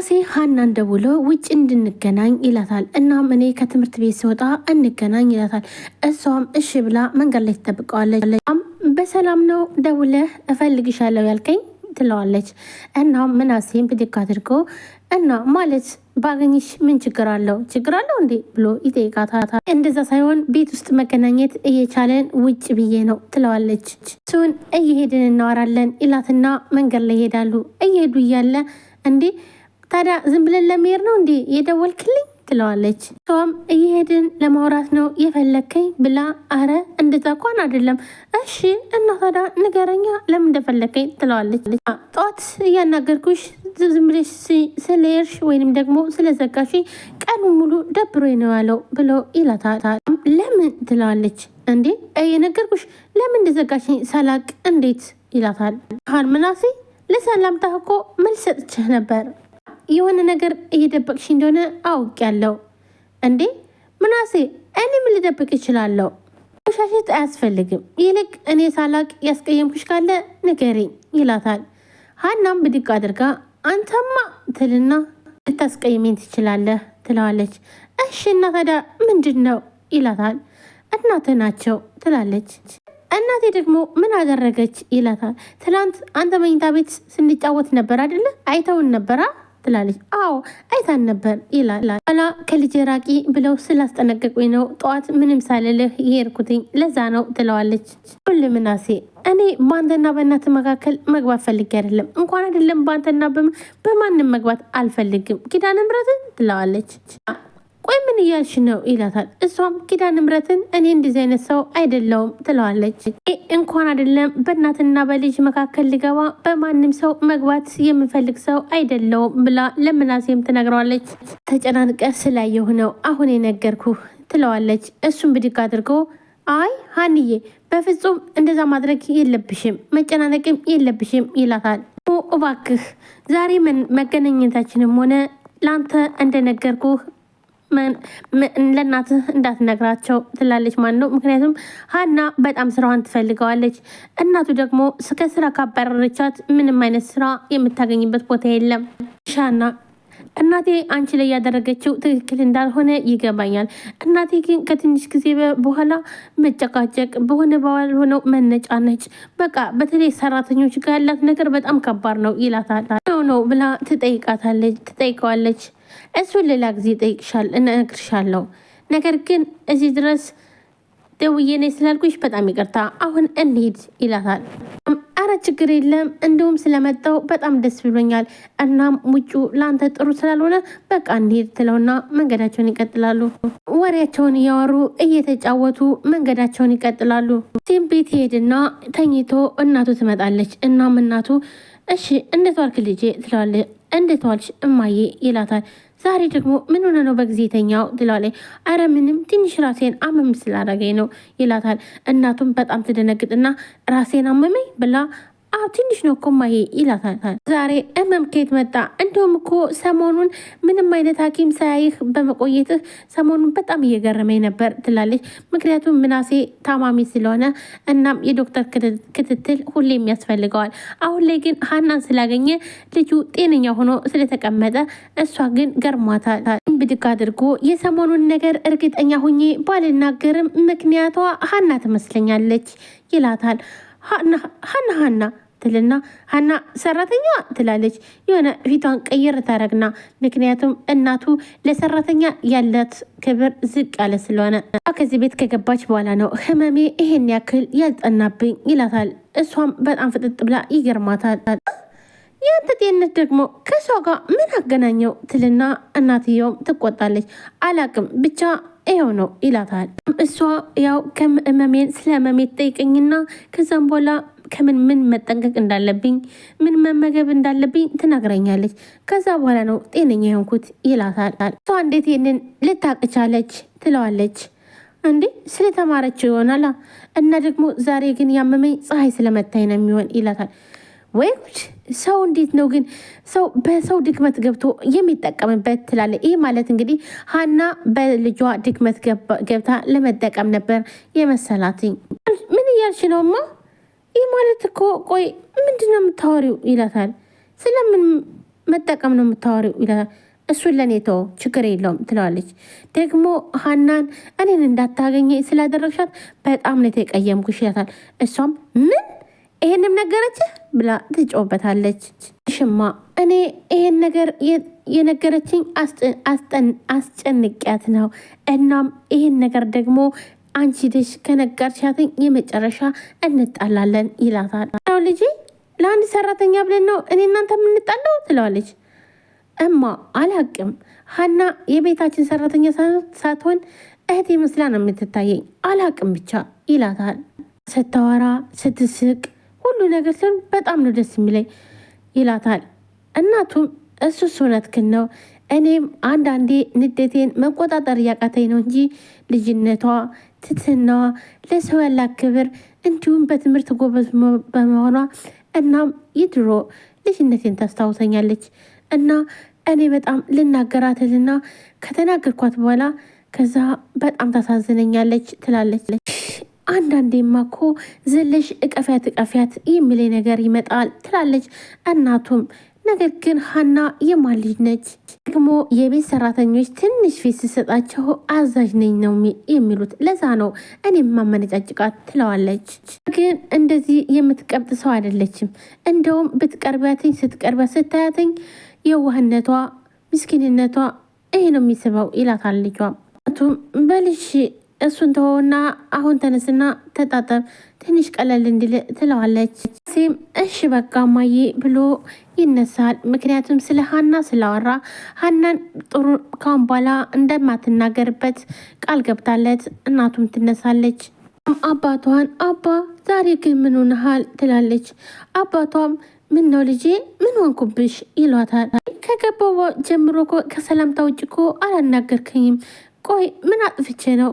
ምናሴ ሀናን ደውሎ ውጭ እንድንገናኝ ይላታል። እናም እኔ ከትምህርት ቤት ስወጣ እንገናኝ ይላታል። እሷም እሺ ብላ መንገድ ላይ ትጠብቀዋለች። በሰላም ነው ደውለህ እፈልግሻለሁ ያልከኝ ትለዋለች። እናም ምናሴም ብድግ አድርጎ እና ማለት ባገኝሽ ምን ችግር አለው እንዴ ብሎ ይጠይቃታል። እንደዛ ሳይሆን ቤት ውስጥ መገናኘት እየቻለን ውጭ ብዬ ነው ትለዋለች። እሱን እየሄድን እናወራለን ይላትና መንገድ ላይ ይሄዳሉ። እየሄዱ እያለ እንዴ ታዲያ ዝም ብለን ለመሄድ ነው እንዴ የደወልክልኝ ትለዋለች። እሷም እየሄድን ለማውራት ነው የፈለግከኝ ብላ አረ እንደዛ እንኳን አይደለም እሺ እና ታዲያ ንገረኛ ለምን እንደፈለግከኝ ትለዋለች። ጠዋት እያናገርኩሽ ዝም ብለሽ ስለሄድሽ ወይንም ደግሞ ስለዘጋሽ ቀኑን ሙሉ ደብሮኝ ነው ያለው ብሎ ይላታል። ለምን ትለዋለች። እንዴ የነገርኩሽ ለምን እንደዘጋሽኝ ሳላቅ እንዴት ይላታል። ምናሴ ለሰላምታ እኮ መልስ ሰጥቼህ ነበር የሆነ ነገር እየደበቅሽ እንደሆነ አውቄያለሁ። እንዴ ምናሴ እኔ ምን ልደብቅ እችላለሁ? ሻሽት አያስፈልግም። ይልቅ እኔ ሳላቅ ያስቀየምኩሽ ካለ ንገሪኝ ይላታል። ሀናም ብድግ አድርጋ አንተማ ትልና ልታስቀይሜን ትችላለህ ትለዋለች። እሺ እና ታዲያ ምንድን ነው ይላታል። እናትህ ናቸው ትላለች። እናቴ ደግሞ ምን አደረገች ይላታል። ትላንት አንተ መኝታ ቤት ስንጫወት ነበር አይደለ? አይተውን ነበራ ትላለች። አዎ አይታን ነበር ይላል። ኋላ ከልጅ ራቂ ብለው ስላስጠነቀቁኝ ነው ጠዋት ምንም ሳልልህ የሄድኩትኝ ለዛ ነው ትለዋለች። ሁሉ ምናሴ እኔ በአንተና በእናት መካከል መግባት ፈልጌ አይደለም፣ እንኳን አይደለም በአንተና በማንም መግባት አልፈልግም ኪዳነ ምሕረትን ትለዋለች። ቆይ ምን እያልሽ ነው ይላታል። እሷም ኪዳነ ምሕረትን እኔ እንደዚህ አይነት ሰው አይደለውም ትለዋለች። እንኳን አይደለም በእናትና በልጅ መካከል ልገባ በማንም ሰው መግባት የምፈልግ ሰው አይደለውም ብላ ለምናሴም ትነግረዋለች። ተጨናንቀ ስላየሁ ነው አሁን የነገርኩ ትለዋለች። እሱም ብድግ አድርጎ አይ ሀንዬ በፍጹም እንደዛ ማድረግ የለብሽም መጨናነቅም የለብሽም ይላታል። እባክህ ዛሬ መገናኘታችንም ሆነ ለአንተ እንደነገርኩህ ለእናትህ እንዳትነግራቸው ትላለች። ማን ነው ምክንያቱም ሀና በጣም ስራዋን ትፈልገዋለች። እናቱ ደግሞ ከስራ ካባረረቻት ምንም አይነት ስራ የምታገኝበት ቦታ የለም። ሻና እናቴ አንቺ ላይ ያደረገችው ትክክል እንዳልሆነ ይገባኛል። እናቴ ግን ከትንሽ ጊዜ በኋላ መጨቃጨቅ በሆነ ባልሆነው መነጫነጭ በቃ በተለይ ሰራተኞች ጋር ያላት ነገር በጣም ከባድ ነው ይላታል። ነው ብላ ትጠይቀዋለች። እሱን ሌላ ጊዜ እነግርሻለሁ። ነገር ግን እዚህ ድረስ ደውዬ ነኝ ስላልኩሽ በጣም ይቅርታ፣ አሁን እንሂድ ይላታል። አረ ችግር የለም እንዲሁም ስለመጣው በጣም ደስ ብሎኛል። እናም ውጩ ለአንተ ጥሩ ስላልሆነ በቃ እንሂድ ትለውና መንገዳቸውን ይቀጥላሉ። ወሬያቸውን እያወሩ እየተጫወቱ መንገዳቸውን ይቀጥላሉ። ሲም ቤት ይሄድና ተኝቶ እናቱ ትመጣለች። እናም እናቱ እሺ እንዴት ዋልክ ልጄ ትለዋለች። እንዴት ዋልሽ እማዬ ይላታል። ዛሬ ደግሞ ምን ሆነ ነው በጊዜ የተኛው ትለዋለች። አረ ምንም ትንሽ ራሴን አመም ስላደረገኝ ነው ይላታል። እናቱም በጣም ትደነግጥና ራሴን አመመኝ ብላ አዎ ትንሽ ነው እኮ እማዬ ይላታል። ዛሬ እመም ከየት መጣ? እንዲሁም እኮ ሰሞኑን ምንም አይነት ሐኪም ሳያይህ በመቆየትህ ሰሞኑን በጣም እየገረመኝ ነበር ትላለች። ምክንያቱም ምናሴ ታማሚ ስለሆነ እናም የዶክተር ክትትል ሁሌም ያስፈልገዋል። አሁን ላይ ግን ሀናን ስላገኘ ልጁ ጤነኛ ሆኖ ስለተቀመጠ እሷ ግን ገርሟታል። ብድግ አድርጎ የሰሞኑን ነገር እርግጠኛ ሁኜ ባልናገርም ምክንያቷ ሀና ትመስለኛለች ይላታል። ሀና ትልና ሀና ሰራተኛ ትላለች። የሆነ ፊቷን ቀይር ታረግና ምክንያቱም እናቱ ለሰራተኛ ያላት ክብር ዝቅ ያለ ስለሆነ ከዚህ ቤት ከገባች በኋላ ነው ህመሜ ይሄን ያክል ያልጠናብኝ ይላታል። እሷም በጣም ፍጥጥ ብላ ይገርማታል። ያንተ ጤንነት ደግሞ ከሷ ጋር ምን አገናኘው ትልና እናትየውም ትቆጣለች። አላቅም ብቻ ይኸው ነው ይላታል። እሷ ያው ከህመሜን ስለ ህመሜ ትጠይቀኝና ከዛም በኋላ ምን መጠንቀቅ እንዳለብኝ ምን መመገብ እንዳለብኝ ትናግረኛለች። ከዛ በኋላ ነው ጤነኛ የሆንኩት ይላታል። እሷ እንዴት ይህንን ልታቅ ቻለች ትለዋለች። እንዴ ስለተማረች ይሆናላ እና ደግሞ ዛሬ ግን ያመመኝ ፀሐይ ስለመታኝ ነው የሚሆን ይላታል። ወይ ሰው እንዴት ነው ግን ሰው በሰው ድክመት ገብቶ የሚጠቀምበት ትላለ። ይህ ማለት እንግዲህ ሀና በልጇ ድክመት ገብታ ለመጠቀም ነበር የመሰላትኝ። ምን እያልሽ ነውማ? ይህ ማለት እኮ ቆይ ምንድነው የምታወሪው ይላታል። ስለምን መጠቀም ነው የምታወሪው ይላታል። እሱን ለእኔ ተወው ችግር የለውም ትለዋለች። ደግሞ ሀናን እኔን እንዳታገኘ ስላደረግሻት በጣም ነው የተቀየምኩሽ ይላታል። እሷም ምን ይሄንም ነገረችህ ብላ ትጮበታለች። ሽማ እኔ ይሄን ነገር የነገረችኝ አስጨንቂያት ነው። እናም ይሄን ነገር ደግሞ አንቺ ልጅ ከነገርሻትኝ የመጨረሻ እንጣላለን ይላታል። ልጄ ለአንድ ሰራተኛ ብለን ነው እኔ እናንተ የምንጣለው ትለዋለች። እማ አላቅም ሀና የቤታችን ሰራተኛ ሳትሆን እህቴ መስላ ነው የምትታየኝ አላቅም ብቻ ይላታል። ስታወራ ስትስቅ ሁሉ ነገር ሲሆን በጣም ነው ደስ የሚለኝ ይላታል። እናቱም እሱስ እውነትህን ነው እኔም አንዳንዴ ንዴቴን መቆጣጠር እያቃተኝ ነው እንጂ ልጅነቷ፣ ትትናዋ፣ ለሰው ያላት ክብር እንዲሁም በትምህርት ጎበዝ በመሆኗ እናም የድሮ ልጅነቴን ታስታውሰኛለች እና እኔ በጣም ልናገራትልና ከተናገርኳት በኋላ ከዛ በጣም ታሳዝነኛለች ትላለች። አንዳንዴማ እኮ ዘለሽ እቀፊያት የሚለኝ ነገር ይመጣል ትላለች እናቱም። ነገር ግን ሀና የማን ልጅ ነች? ደግሞ የቤት ሰራተኞች ትንሽ ፊት ሲሰጣቸው አዛዥ ነኝ ነው የሚሉት። ለዛ ነው እኔም ማመነጫጭቃት ትለዋለች። ግን እንደዚህ የምትቀብጥ ሰው አይደለችም። እንደውም ብትቀርቢያትኝ ስትቀርቢያት ስታያትኝ የዋህነቷ ምስኪንነቷ ይሄ ነው የሚስበው ይላታል ልጇ። ቱም በልሽ እሱን ተወውና አሁን ተነስና ተጣጠብ ትንሽ ቀለል እንዲል ትለዋለች። ሴም እሺ በቃ ማዬ ብሎ ይነሳል። ምክንያቱም ስለ ሀና ስላወራ ሀናን ጥሩ ካሁን በኋላ እንደማትናገርበት ቃል ገብታለት እናቱም ትነሳለች። አባቷን አባ ዛሬ ግን ምን ሆነሃል ትላለች። አባቷም ምን ነው ልጄ ምን ሆንኩብሽ ይሏታል። ከገባው ጀምሮ ከሰላምታ ውጭ እኮ አላናገርከኝም። ቆይ ምን አጥፍቼ ነው